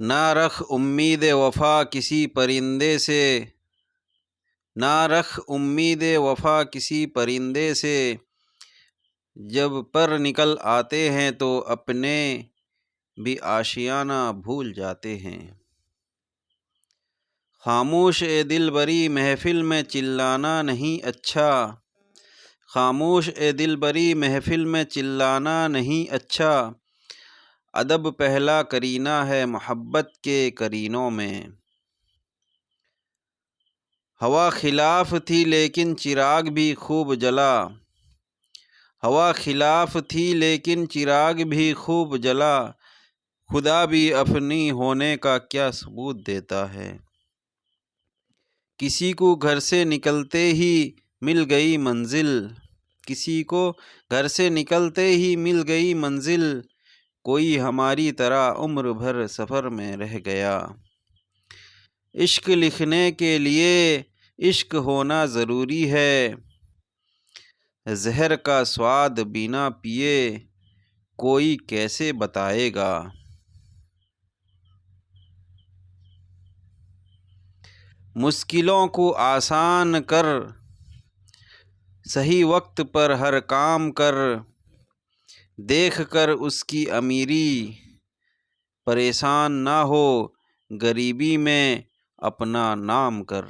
نہ رکھ امید وفا کسی پرندے سے، نہ رکھ امید وفا کسی پرندے سے، جب پر نکل آتے ہیں تو اپنے بھی آشیانہ بھول جاتے ہیں۔ خاموش اے دل بری محفل میں چلانا نہیں اچھا، خاموش اے دل بری محفل میں چلانا نہیں اچھا، ادب پہلا کرینہ ہے محبت کے کرینوں میں۔ ہوا خلاف تھی لیکن چراغ بھی خوب جلا، ہوا خلاف تھی لیکن چراغ بھی خوب جلا، خدا بھی اپنی ہونے کا کیا ثبوت دیتا ہے۔ کسی کو گھر سے نکلتے ہی مل گئی منزل، کسی کو گھر سے نکلتے ہی مل گئی منزل، کوئی ہماری طرح عمر بھر سفر میں رہ گیا۔ عشق لکھنے کے لیے عشق ہونا ضروری ہے، زہر کا سواد بنا پیے کوئی کیسے بتائے گا۔ مشکلوں کو آسان کر، صحیح وقت پر ہر کام کر، دیکھ کر اس کی امیری پریشان نہ ہو، غریبی میں اپنا نام کر۔